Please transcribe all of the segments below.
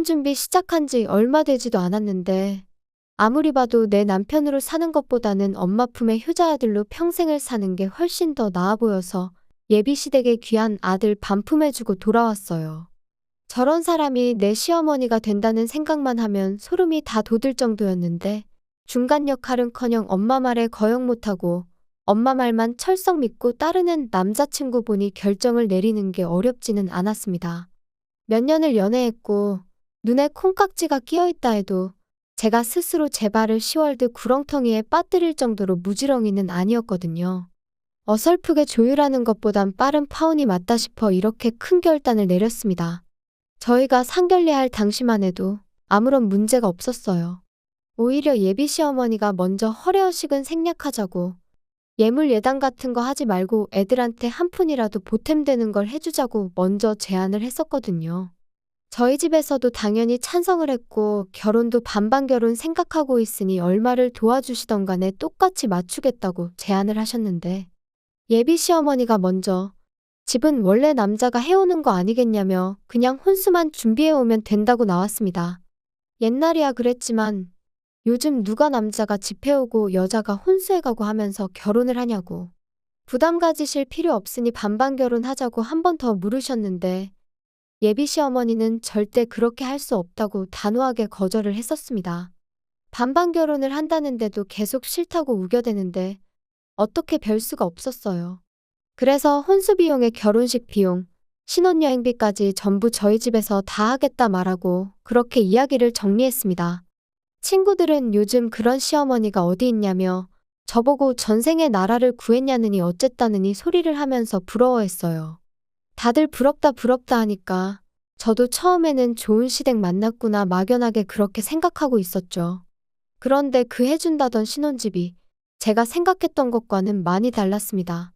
준비 시작한 지 얼마 되지도 않았는데 아무리 봐도 내 남편으로 사는 것보다는 엄마 품의 효자아들로 평생을 사는 게 훨씬 더 나아 보여서 예비시댁에 귀한 아들 반품해주고 돌아왔어요. 저런 사람이 내 시어머니가 된다는 생각만 하면 소름이 다 돋을 정도였는데 중간 역할은커녕 엄마 말에 거역 못하고 엄마 말만 철썩 믿고 따르는 남자친구 보니 결정을 내리는 게 어렵지는 않았습니다. 몇 년을 연애했고 눈에 콩깍지가 끼어있다 해도 제가 스스로 제 발을 시월드 구렁텅이에 빠뜨릴 정도로 무지렁이는 아니었거든요. 어설프게 조율하는 것보단 빠른 파혼이 맞다 싶어 이렇게 큰 결단을 내렸습니다. 저희가 상견례할 당시만 해도 아무런 문제가 없었어요. 오히려 예비 시어머니가 먼저 허례허식은 생략하자고 예물 예당 같은 거 하지 말고 애들한테 한 푼이라도 보탬되는 걸 해주자고 먼저 제안을 했었거든요. 저희 집에서도 당연히 찬성을 했고 결혼도 반반 결혼 생각하고 있으니 얼마를 도와주시던 간에 똑같이 맞추겠다고 제안을 하셨는데 예비 시어머니가 먼저 집은 원래 남자가 해오는 거 아니겠냐며 그냥 혼수만 준비해오면 된다고 나왔습니다. 옛날이야 그랬지만 요즘 누가 남자가 집 해오고 여자가 혼수해가고 하면서 결혼을 하냐고. 부담 가지실 필요 없으니 반반 결혼하자고 한 번 더 물으셨는데 예비 시어머니는 절대 그렇게 할 수 없다고 단호하게 거절을 했었습니다. 반반 결혼을 한다는데도 계속 싫다고 우겨대는데 어떻게 별 수가 없었어요. 그래서 혼수 비용에 결혼식 비용, 신혼여행비까지 전부 저희 집에서 다 하겠다 말하고 그렇게 이야기를 정리했습니다. 친구들은 요즘 그런 시어머니가 어디 있냐며 저보고 전생에 나라를 구했냐느니 어쨌다느니 소리를 하면서 부러워했어요. 다들 부럽다 부럽다 하니까 저도 처음에는 좋은 시댁 만났구나 막연하게 그렇게 생각하고 있었죠. 그런데 그 해준다던 신혼집이 제가 생각했던 것과는 많이 달랐습니다.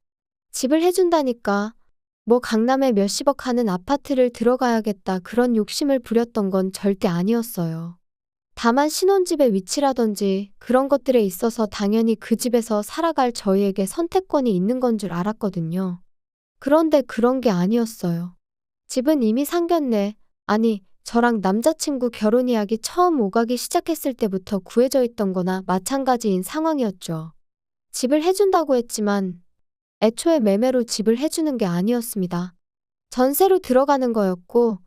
집을 해준다니까 뭐 강남에 몇십억 하는 아파트를 들어가야겠다 그런 욕심을 부렸던 건 절대 아니었어요. 다만 신혼집의 위치라든지 그런 것들에 있어서 당연히 그 집에서 살아갈 저희에게 선택권이 있는 건 줄 알았거든요. 그런데 그런 게 아니었어요. 집은 이미 상견례, 아니 저랑 남자친구 결혼 이야기 처음 오가기 시작했을 때부터 구해져 있던 거나 마찬가지인 상황이었죠. 집을 해준다고 했지만 애초에 매매로 집을 해주는 게 아니었습니다. 전세로 들어가는 거였고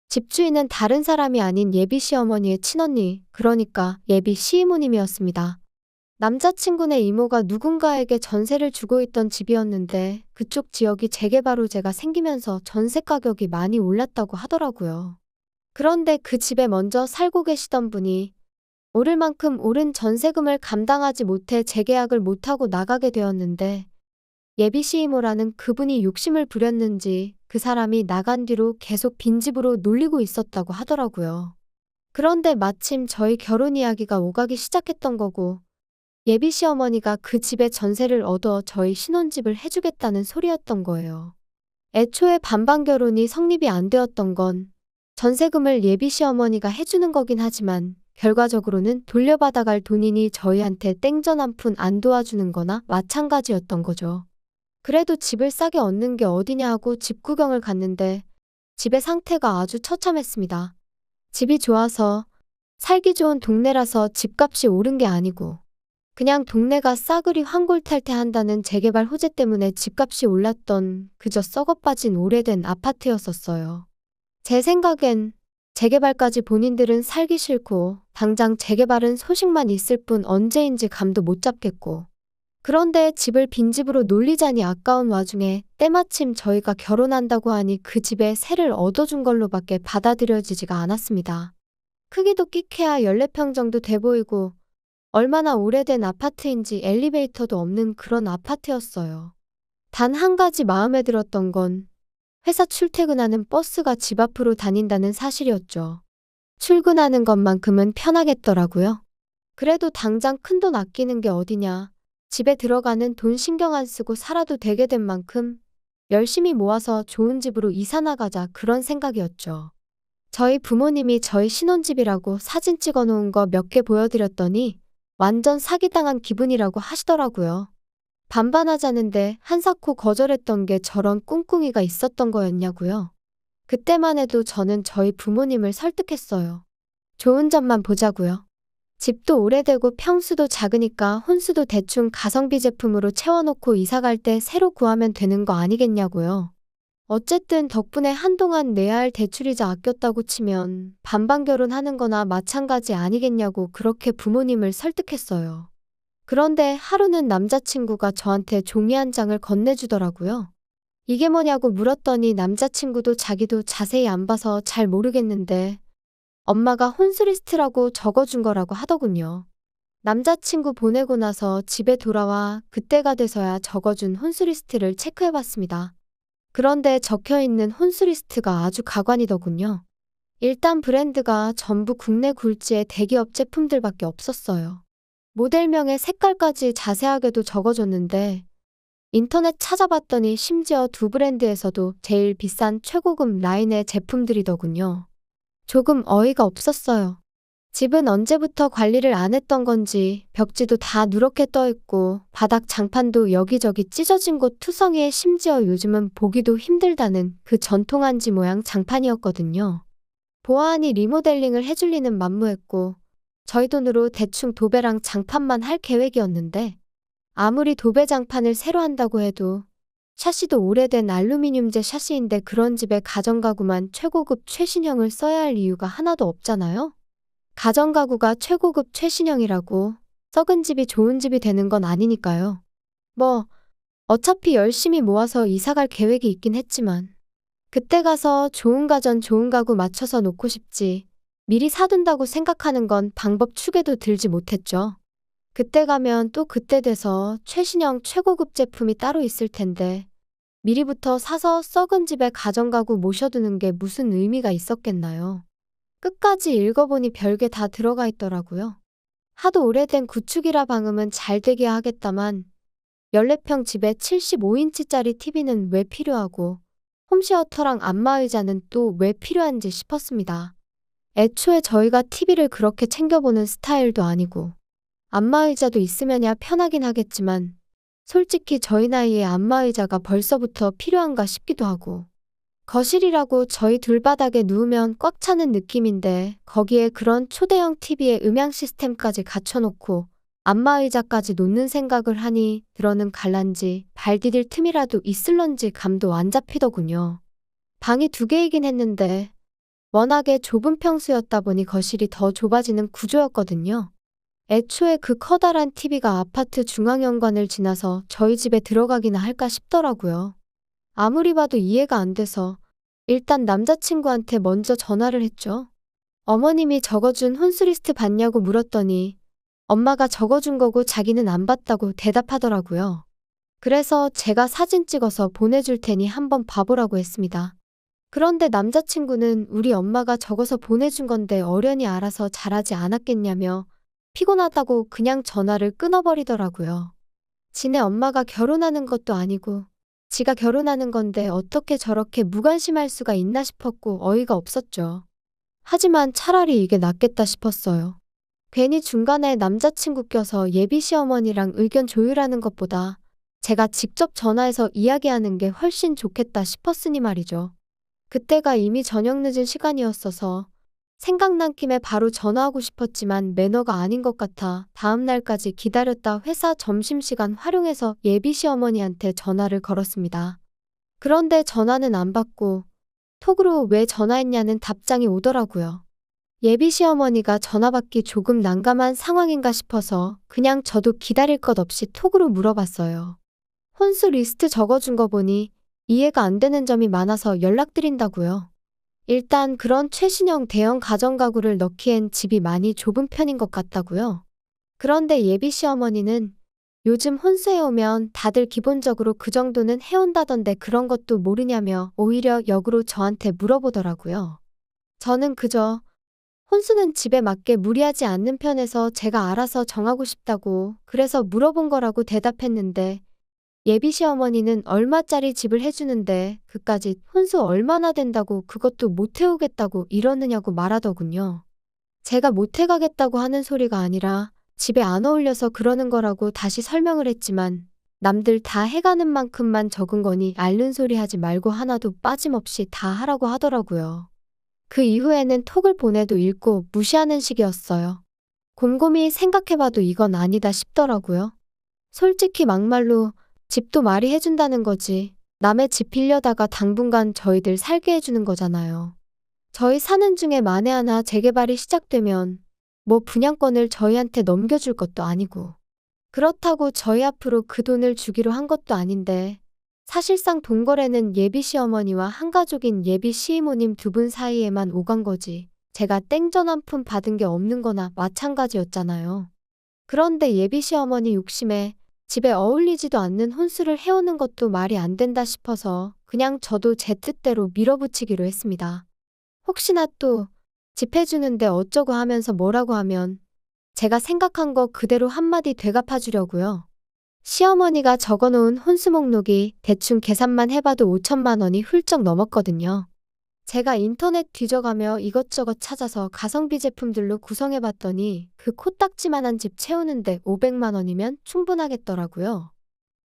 집주인은 다른 사람이 아닌 예비 시어머니의 친언니, 그러니까 예비 시이모님이었습니다. 남자친구네 이모가 누군가에게 전세를 주고 있던 집이었는데 그쪽 지역이 재개발 호재가 생기면서 전세 가격이 많이 올랐다고 하더라고요. 그런데 그 집에 먼저 살고 계시던 분이 오를 만큼 오른 전세금을 감당하지 못해 재계약을 못하고 나가게 되었는데 예비 시이모라는 그분이 욕심을 부렸는지 그 사람이 나간 뒤로 계속 빈집으로 놀리고 있었다고 하더라고요. 그런데 마침 저희 결혼 이야기가 오가기 시작했던 거고 예비 시어머니가 그 집에 전세를 얻어 저희 신혼집을 해주겠다는 소리였던 거예요. 애초에 반반 결혼이 성립이 안 되었던 건 전세금을 예비 시어머니가 해주는 거긴 하지만 결과적으로는 돌려받아갈 돈이니 저희한테 땡전 한 푼 안 도와주는 거나 마찬가지였던 거죠. 그래도 집을 싸게 얻는 게 어디냐 하고 집 구경을 갔는데 집의 상태가 아주 처참했습니다. 집이 좋아서 살기 좋은 동네라서 집값이 오른 게 아니고 그냥 동네가 싸그리 환골탈퇴한다는 재개발 호재 때문에 집값이 올랐던 그저 썩어빠진 오래된 아파트였었어요. 제 생각엔 재개발까지 본인들은 살기 싫고 당장 재개발은 소식만 있을 뿐 언제인지 감도 못 잡겠고 그런데 집을 빈집으로 놀리자니 아까운 와중에 때마침 저희가 결혼한다고 하니 그 집에 세를 얻어준 걸로밖에 받아들여지지가 않았습니다. 크기도 끼케야 14평 정도 돼 보이고 얼마나 오래된 아파트인지 엘리베이터도 없는 그런 아파트였어요. 단 한 가지 마음에 들었던 건 회사 출퇴근하는 버스가 집 앞으로 다닌다는 사실이었죠. 출근하는 것만큼은 편하겠더라고요. 그래도 당장 큰돈 아끼는 게 어디냐. 집에 들어가는 돈 신경 안 쓰고 살아도 되게 된 만큼 열심히 모아서 좋은 집으로 이사 나가자 그런 생각이었죠. 저희 부모님이 저희 신혼집이라고 사진 찍어 놓은 거 몇 개 보여드렸더니 완전 사기당한 기분이라고 하시더라고요. 반반하자는데 한사코 거절했던 게 저런 꿍꿍이가 있었던 거였냐고요. 그때만 해도 저는 저희 부모님을 설득했어요. 좋은 점만 보자고요. 집도 오래되고 평수도 작으니까 혼수도 대충 가성비 제품으로 채워놓고 이사 갈 때 새로 구하면 되는 거 아니겠냐고요. 어쨌든 덕분에 한동안 내야 할 대출이자 아꼈다고 치면 반반 결혼하는 거나 마찬가지 아니겠냐고 그렇게 부모님을 설득했어요. 그런데 하루는 남자친구가 저한테 종이 한 장을 건네주더라고요. 이게 뭐냐고 물었더니 남자친구도 자기도 자세히 안 봐서 잘 모르겠는데 엄마가 혼수리스트라고 적어준 거라고 하더군요. 남자친구 보내고 나서 집에 돌아와 그때가 돼서야 적어준 혼수리스트를 체크해봤습니다. 그런데 적혀있는 혼수리스트가 아주 가관이더군요. 일단 브랜드가 전부 국내 굴지의 대기업 제품들밖에 없었어요. 모델명에 색깔까지 자세하게도 적어줬는데 인터넷 찾아봤더니 심지어 두 브랜드에서도 제일 비싼 최고급 라인의 제품들이더군요. 조금 어이가 없었어요. 집은 언제부터 관리를 안 했던 건지 벽지도 다 누렇게 떠있고 바닥 장판도 여기저기 찢어진 곳 투성이에 심지어 요즘은 보기도 힘들다는 그 전통 한지 모양 장판이었거든요. 보아하니 리모델링을 해줄 리는 만무했고 저희 돈으로 대충 도배랑 장판만 할 계획이었는데 아무리 도배 장판을 새로 한다고 해도 샤시도 오래된 알루미늄제 샤시인데 그런 집에 가전가구만 최고급 최신형을 써야 할 이유가 하나도 없잖아요? 가전가구가 최고급 최신형이라고 썩은 집이 좋은 집이 되는 건 아니니까요. 뭐 어차피 열심히 모아서 이사갈 계획이 있긴 했지만 그때 가서 좋은 가전 좋은 가구 맞춰서 놓고 싶지 미리 사둔다고 생각하는 건 방법 축에도 들지 못했죠. 그때 가면 또 그때 돼서 최신형 최고급 제품이 따로 있을 텐데 미리부터 사서 썩은 집에 가전가구 모셔두는 게 무슨 의미가 있었겠나요? 끝까지 읽어보니 별게 다 들어가 있더라고요. 하도 오래된 구축이라 방음은 잘 되게 하겠다만 14평 집에 75인치짜리 TV는 왜 필요하고 홈시어터랑 안마의자는 또 왜 필요한지 싶었습니다. 애초에 저희가 TV를 그렇게 챙겨보는 스타일도 아니고 안마의자도 있으면야 편하긴 하겠지만 솔직히 저희 나이에 안마의자가 벌써부터 필요한가 싶기도 하고 거실이라고 저희 둘바닥에 누우면 꽉 차는 느낌인데 거기에 그런 초대형 TV에 음향 시스템까지 갖춰놓고 안마의자까지 놓는 생각을 하니 들어는 갈란지 발 디딜 틈이라도 있을런지 감도 안 잡히더군요. 방이 2개이긴 했는데 워낙에 좁은 평수였다 보니 거실이 더 좁아지는 구조였거든요. 애초에 그 커다란 TV가 아파트 중앙현관을 지나서 저희 집에 들어가기나 할까 싶더라고요. 아무리 봐도 이해가 안 돼서 일단 남자친구한테 먼저 전화를 했죠. 어머님이 적어준 혼수리스트 봤냐고 물었더니 엄마가 적어준 거고 자기는 안 봤다고 대답하더라고요. 그래서 제가 사진 찍어서 보내줄 테니 한번 봐보라고 했습니다. 그런데 남자친구는 우리 엄마가 적어서 보내준 건데 어련히 알아서 잘하지 않았겠냐며 피곤하다고 그냥 전화를 끊어버리더라고요. 지네 엄마가 결혼하는 것도 아니고 지가 결혼하는 건데 어떻게 저렇게 무관심할 수가 있나 싶었고 어이가 없었죠. 하지만 차라리 이게 낫겠다 싶었어요. 괜히 중간에 남자친구 껴서 예비 시어머니랑 의견 조율하는 것보다 제가 직접 전화해서 이야기하는 게 훨씬 좋겠다 싶었으니 말이죠. 그때가 이미 저녁 늦은 시간이었어서 생각난 김에 바로 전화하고 싶었지만 매너가 아닌 것 같아 다음 날까지 기다렸다 회사 점심시간 활용해서 예비 시어머니한테 전화를 걸었습니다. 그런데 전화는 안 받고 톡으로 왜 전화했냐는 답장이 오더라고요. 예비 시어머니가 전화 받기 조금 난감한 상황인가 싶어서 그냥 저도 기다릴 것 없이 톡으로 물어봤어요. 혼수 리스트 적어준 거 보니 이해가 안 되는 점이 많아서 연락드린다고요. 일단 그런 최신형 대형 가전가구를 넣기엔 집이 많이 좁은 편인 것 같다고요. 그런데 예비 시어머니는 요즘 혼수해오면 다들 기본적으로 그 정도는 해온다던데 그런 것도 모르냐며 오히려 역으로 저한테 물어보더라고요. 저는 그저 혼수는 집에 맞게 무리하지 않는 편에서 제가 알아서 정하고 싶다고 그래서 물어본 거라고 대답했는데 예비 시어머니는 얼마짜리 집을 해주는데 그까짓 혼수 얼마나 된다고 그것도 못 해오겠다고 이러느냐고 말하더군요. 제가 못 해가겠다고 하는 소리가 아니라 집에 안 어울려서 그러는 거라고 다시 설명을 했지만 남들 다 해가는 만큼만 적은 거니 앓는 소리 하지 말고 하나도 빠짐없이 다 하라고 하더라고요. 그 이후에는 톡을 보내도 읽고 무시하는 식이었어요. 곰곰이 생각해봐도 이건 아니다 싶더라고요. 솔직히 막말로 집도 말이 해준다는 거지. 남의 집 빌려다가 당분간 저희들 살게 해주는 거잖아요. 저희 사는 중에 만에 하나 재개발이 시작되면 뭐 분양권을 저희한테 넘겨줄 것도 아니고. 그렇다고 저희 앞으로 그 돈을 주기로 한 것도 아닌데 사실상 동거래는 예비 시어머니와 한가족인 예비 시이모님 두 분 사이에만 오간 거지. 제가 땡전 한 푼 받은 게 없는 거나 마찬가지였잖아요. 그런데 예비 시어머니 욕심에 집에 어울리지도 않는 혼수를 해오는 것도 말이 안 된다 싶어서 그냥 저도 제 뜻대로 밀어붙이기로 했습니다. 혹시나 또 집 해주는데 어쩌고 하면서 뭐라고 하면 제가 생각한 거 그대로 한마디 되갚아주려고요. 시어머니가 적어놓은 혼수 목록이 대충 계산만 해봐도 5천만 원이 훌쩍 넘었거든요. 제가 인터넷 뒤져가며 이것저것 찾아서 가성비 제품들로 구성해봤더니 그 코딱지만한 집 채우는데 500만 원이면 충분하겠더라고요.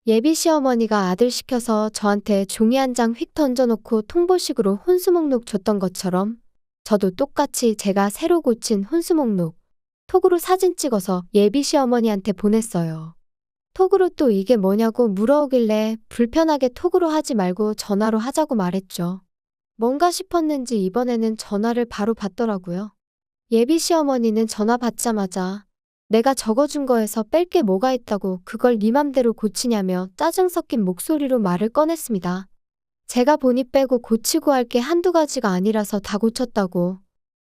예비 시어머니가 아들 시켜서 저한테 종이 한 장 휙 던져놓고 통보식으로 혼수 목록 줬던 것처럼 저도 똑같이 제가 새로 고친 혼수 목록 톡으로 사진 찍어서 예비 시어머니한테 보냈어요. 톡으로 또 이게 뭐냐고 물어오길래 불편하게 톡으로 하지 말고 전화로 하자고 말했죠. 뭔가 싶었는지 이번에는 전화를 바로 받더라고요. 예비 시어머니는 전화 받자마자 내가 적어준 거에서 뺄 게 뭐가 있다고 그걸 네 맘대로 고치냐며 짜증 섞인 목소리로 말을 꺼냈습니다. 제가 보니 빼고 고치고 할 게 한두 가지가 아니라서 다 고쳤다고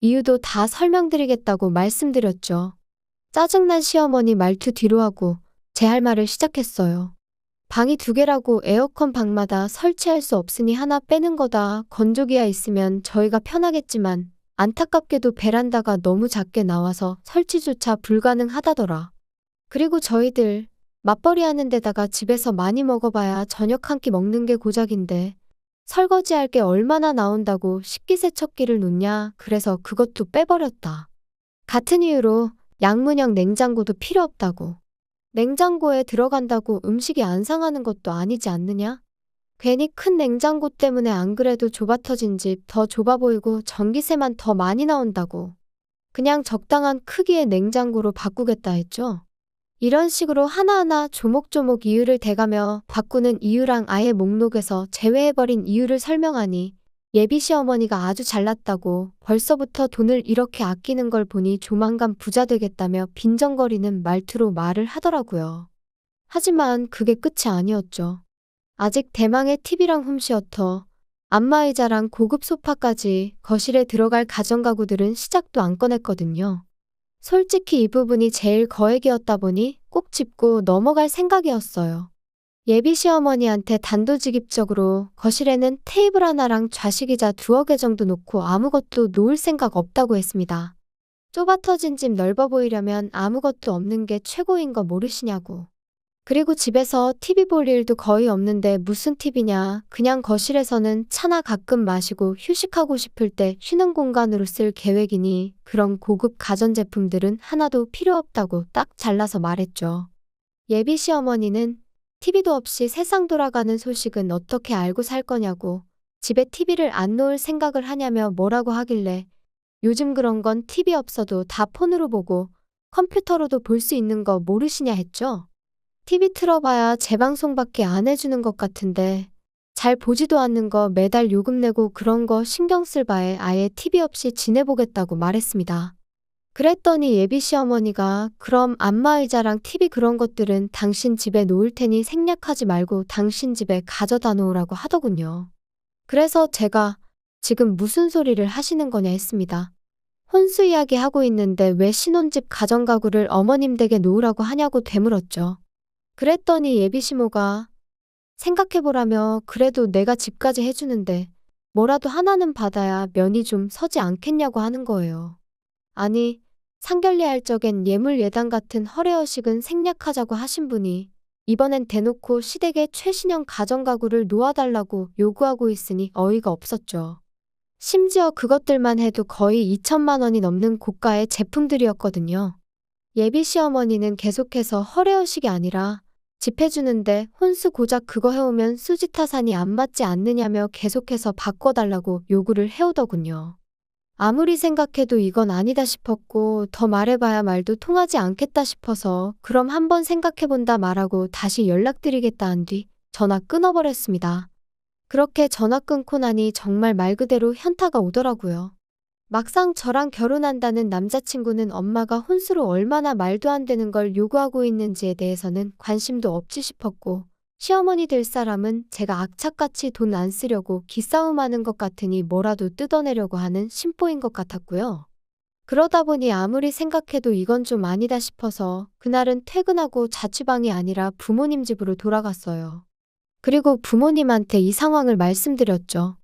이유도 다 설명드리겠다고 말씀드렸죠. 짜증난 시어머니 말투 뒤로 하고 제 할 말을 시작했어요. 방이 2개라고 에어컨 방마다 설치할 수 없으니 하나 빼는 거다. 건조기야 있으면 저희가 편하겠지만 안타깝게도 베란다가 너무 작게 나와서 설치조차 불가능하다더라. 그리고 저희들 맞벌이 하는 데다가 집에서 많이 먹어봐야 저녁 한 끼 먹는 게 고작인데 설거지할 게 얼마나 나온다고 식기세척기를 놓냐. 그래서 그것도 빼버렸다. 같은 이유로 양문형 냉장고도 필요 없다고. 냉장고에 들어간다고 음식이 안 상하는 것도 아니지 않느냐? 괜히 큰 냉장고 때문에 안 그래도 좁아터진 집 더 좁아 보이고 전기세만 더 많이 나온다고. 그냥 적당한 크기의 냉장고로 바꾸겠다 했죠. 이런 식으로 하나하나 조목조목 이유를 대가며 바꾸는 이유랑 아예 목록에서 제외해버린 이유를 설명하니 예비 시어머니가 아주 잘났다고 벌써부터 돈을 이렇게 아끼는 걸 보니 조만간 부자 되겠다며 빈정거리는 말투로 말을 하더라고요. 하지만 그게 끝이 아니었죠. 아직 대망의 TV랑 홈시어터, 안마의자랑 고급 소파까지 거실에 들어갈 가전가구들은 시작도 안 꺼냈거든요. 솔직히 이 부분이 제일 거액이었다 보니 꼭 짚고 넘어갈 생각이었어요. 예비 시어머니한테 단도직입적으로 거실에는 테이블 하나랑 좌식의자 2개 정도 놓고 아무것도 놓을 생각 없다고 했습니다. 좁아터진 집 넓어 보이려면 아무것도 없는 게 최고인 거 모르시냐고. 그리고 집에서 TV 볼 일도 거의 없는데 무슨 TV냐. 그냥 거실에서는 차나 가끔 마시고 휴식하고 싶을 때 쉬는 공간으로 쓸 계획이니 그런 고급 가전제품들은 하나도 필요 없다고 딱 잘라서 말했죠. 예비 시어머니는 TV도 없이 세상 돌아가는 소식은 어떻게 알고 살 거냐고 집에 TV를 안 놓을 생각을 하냐며 뭐라고 하길래 요즘 그런 건 TV 없어도 다 폰으로 보고 컴퓨터로도 볼 수 있는 거 모르시냐 했죠. TV 틀어봐야 재방송밖에 안 해주는 것 같은데 잘 보지도 않는 거 매달 요금 내고 그런 거 신경 쓸 바에 아예 TV 없이 지내보겠다고 말했습니다. 그랬더니 예비 시어머니가 그럼 안마의자랑 TV 그런 것들은 당신 집에 놓을 테니 생략하지 말고 당신 집에 가져다 놓으라고 하더군요. 그래서 제가 지금 무슨 소리를 하시는 거냐 했습니다. 혼수 이야기 하고 있는데 왜 신혼집 가전가구를 어머님 댁에 놓으라고 하냐고 되물었죠. 그랬더니 예비 시모가 생각해보라며 그래도 내가 집까지 해주는데 뭐라도 하나는 받아야 면이 좀 서지 않겠냐고 하는 거예요. 아니, 상견례할 적엔 예물 예당 같은 허례허식은 생략하자고 하신 분이 이번엔 대놓고 시댁에 최신형 가전가구를 놓아달라고 요구하고 있으니 어이가 없었죠. 심지어 그것들만 해도 거의 2천만 원이 넘는 고가의 제품들이었거든요. 예비 시어머니는 계속해서 허례허식이 아니라 집 해주는데 혼수 고작 그거 해오면 수지타산이 안 맞지 않느냐며 계속해서 바꿔달라고 요구를 해오더군요. 아무리 생각해도 이건 아니다 싶었고 더 말해봐야 말도 통하지 않겠다 싶어서 그럼 한번 생각해본다 말하고 다시 연락드리겠다 한 뒤 전화 끊어버렸습니다. 그렇게 전화 끊고 나니 정말 말 그대로 현타가 오더라고요. 막상 저랑 결혼한다는 남자친구는 엄마가 혼수로 얼마나 말도 안 되는 걸 요구하고 있는지에 대해서는 관심도 없지 싶었고 시어머니 될 사람은 제가 악착같이 돈 안 쓰려고 기싸움하는 것 같으니 뭐라도 뜯어내려고 하는 심보인 것 같았고요. 그러다 보니 아무리 생각해도 이건 좀 아니다 싶어서 그날은 퇴근하고 자취방이 아니라 부모님 집으로 돌아갔어요. 그리고 부모님한테 이 상황을 말씀드렸죠.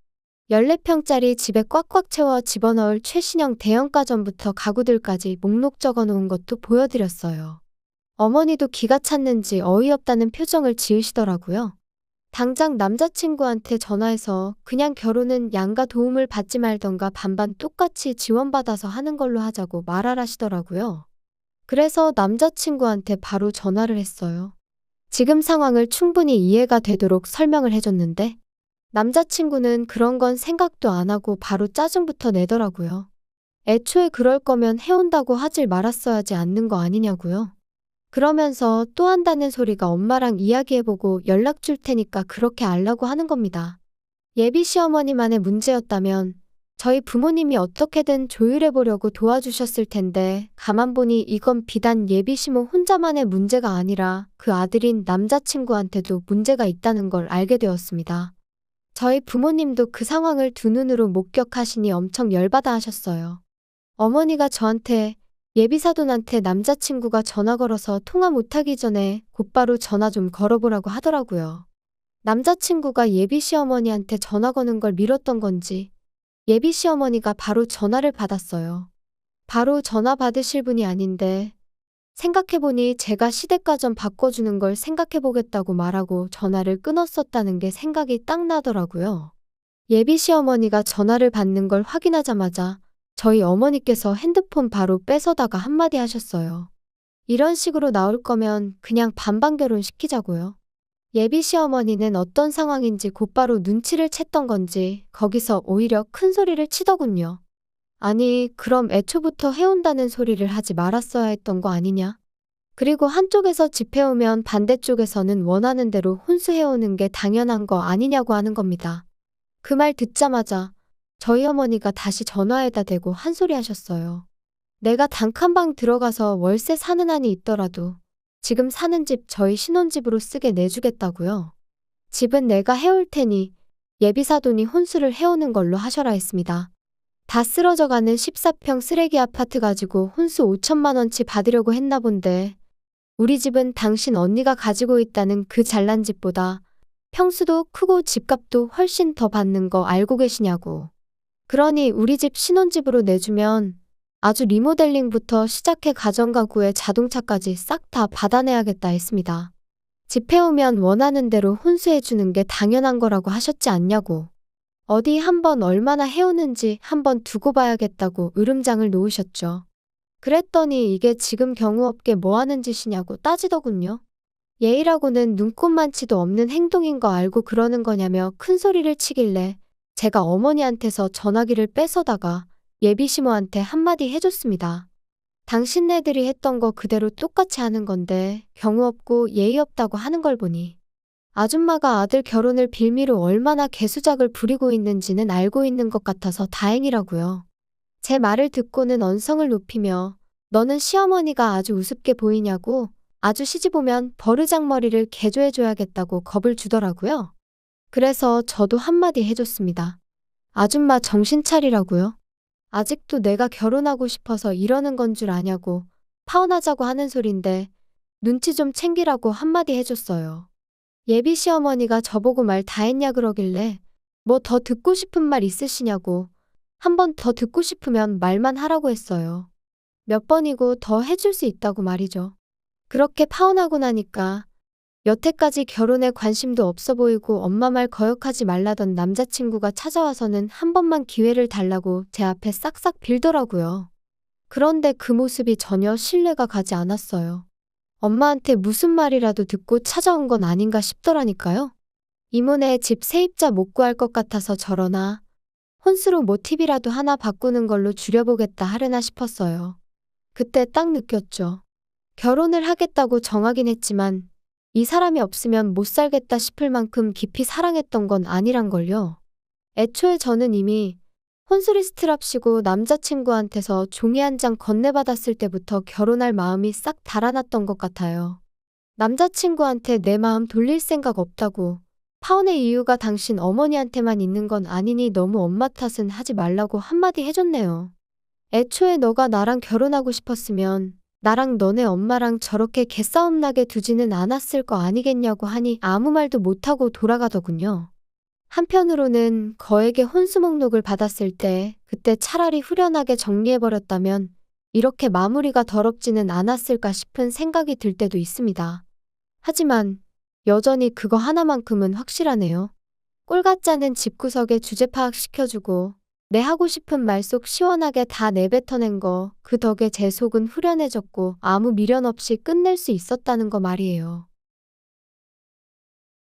14평짜리 집에 꽉꽉 채워 집어넣을 최신형 대형가전부터 가구들까지 목록 적어놓은 것도 보여드렸어요. 어머니도 기가 찼는지 어이없다는 표정을 지으시더라고요. 당장 남자친구한테 전화해서 그냥 결혼은 양가 도움을 받지 말던가 반반 똑같이 지원받아서 하는 걸로 하자고 말하라시더라고요. 그래서 남자친구한테 바로 전화를 했어요. 지금 상황을 충분히 이해가 되도록 설명을 해줬는데 남자친구는 그런 건 생각도 안 하고 바로 짜증부터 내더라고요. 애초에 그럴 거면 해온다고 하질 말았어야지 않는 거 아니냐고요. 그러면서 또 한다는 소리가 엄마랑 이야기해보고 연락 줄 테니까 그렇게 알라고 하는 겁니다. 예비 시어머니만의 문제였다면 저희 부모님이 어떻게든 조율해보려고 도와주셨을 텐데 가만 보니 이건 비단 예비 시모 혼자만의 문제가 아니라 그 아들인 남자친구한테도 문제가 있다는 걸 알게 되었습니다. 저희 부모님도 그 상황을 두 눈으로 목격하시니 엄청 열받아 하셨어요. 어머니가 저한테 예비사돈한테 남자친구가 전화 걸어서 통화 못하기 전에 곧바로 전화 좀 걸어보라고 하더라고요. 남자친구가 예비시어머니한테 전화 거는 걸 미뤘던 건지 예비시어머니가 바로 전화를 받았어요. 바로 전화 받으실 분이 아닌데 생각해보니 제가 시댁가전 바꿔주는 걸 생각해보겠다고 말하고 전화를 끊었었다는 게 생각이 딱 나더라고요. 예비 시어머니가 전화를 받는 걸 확인하자마자 저희 어머니께서 핸드폰 바로 뺏어다가 한마디 하셨어요. 이런 식으로 나올 거면 그냥 반반 결혼시키자고요. 예비 시어머니는 어떤 상황인지 곧바로 눈치를 챘던 건지 거기서 오히려 큰 소리를 치더군요. 아니, 그럼 애초부터 해온다는 소리를 하지 말았어야 했던 거 아니냐? 그리고 한쪽에서 집해오면 반대쪽에서는 원하는 대로 혼수해오는 게 당연한 거 아니냐고 하는 겁니다. 그 말 듣자마자 저희 어머니가 다시 전화에다 대고 한 소리 하셨어요. 내가 단칸방 들어가서 월세 사는 한이 있더라도 지금 사는 집 저희 신혼집으로 쓰게 내주겠다고요. 집은 내가 해올 테니 예비사돈이 혼수를 해오는 걸로 하셔라 했습니다. 다 쓰러져가는 14평 쓰레기 아파트 가지고 혼수 5천만 원치 받으려고 했나 본데 우리 집은 당신 언니가 가지고 있다는 그 잘난 집보다 평수도 크고 집값도 훨씬 더 받는 거 알고 계시냐고. 그러니 우리 집 신혼집으로 내주면 아주 리모델링부터 시작해 가전가구에 자동차까지 싹 다 받아내야겠다 했습니다. 집 해오면 원하는 대로 혼수해주는 게 당연한 거라고 하셨지 않냐고. 어디 한번 얼마나 해오는지 한번 두고 봐야겠다고 으름장을 놓으셨죠. 그랬더니 이게 지금 경우없게 뭐 하는 짓이냐고 따지더군요. 예의라고는 눈꼽만치도 없는 행동인 거 알고 그러는 거냐며 큰 소리를 치길래 제가 어머니한테서 전화기를 뺏어다가 예비시모한테 한마디 해줬습니다. 당신네들이 했던 거 그대로 똑같이 하는 건데 경우 없고 예의 없다고 하는 걸 보니 아줌마가 아들 결혼을 빌미로 얼마나 개수작을 부리고 있는지는 알고 있는 것 같아서 다행이라고요. 제 말을 듣고는 언성을 높이며 너는 시어머니가 아주 우습게 보이냐고 아주 시집 오면 버르장머리를 개조해줘야겠다고 겁을 주더라고요. 그래서 저도 한마디 해줬습니다. 아줌마 정신 차리라고요. 아직도 내가 결혼하고 싶어서 이러는 건 줄 아냐고 파혼하자고 하는 소린데 눈치 좀 챙기라고 한마디 해줬어요. 예비 시어머니가 저보고 말 다 했냐 그러길래 뭐 더 듣고 싶은 말 있으시냐고 한 번 더 듣고 싶으면 말만 하라고 했어요. 몇 번이고 더 해줄 수 있다고 말이죠. 그렇게 파혼하고 나니까 여태까지 결혼에 관심도 없어 보이고 엄마 말 거역하지 말라던 남자친구가 찾아와서는 한 번만 기회를 달라고 제 앞에 싹싹 빌더라고요. 그런데 그 모습이 전혀 신뢰가 가지 않았어요. 엄마한테 무슨 말이라도 듣고 찾아온 건 아닌가 싶더라니까요. 이모네 집 세입자 못 구할 것 같아서 저러나 혼수로 뭐 팁이라도 하나 바꾸는 걸로 줄여보겠다 하려나 싶었어요. 그때 딱 느꼈죠. 결혼을 하겠다고 정하긴 했지만 이 사람이 없으면 못 살겠다 싶을 만큼 깊이 사랑했던 건 아니란 걸요. 애초에 저는 이미 혼수리스트랍시고 남자친구한테서 종이 한 장 건네받았을 때부터 결혼할 마음이 싹 달아났던 것 같아요. 남자친구한테 내 마음 돌릴 생각 없다고. 파혼의 이유가 당신 어머니한테만 있는 건 아니니 너무 엄마 탓은 하지 말라고 한마디 해줬네요. 애초에 너가 나랑 결혼하고 싶었으면 나랑 너네 엄마랑 저렇게 개싸움 나게 두지는 않았을 거 아니겠냐고 하니 아무 말도 못하고 돌아가더군요. 한편으로는 거액의 혼수 목록을 받았을 때 그때 차라리 후련하게 정리해버렸다면 이렇게 마무리가 더럽지는 않았을까 싶은 생각이 들 때도 있습니다. 하지만 여전히 그거 하나만큼은 확실하네요. 꼴 같지 않은 집구석에 주제 파악시켜주고 내 하고 싶은 말 속 시원하게 다 내뱉어낸 거, 그 덕에 제 속은 후련해졌고 아무 미련 없이 끝낼 수 있었다는 거 말이에요.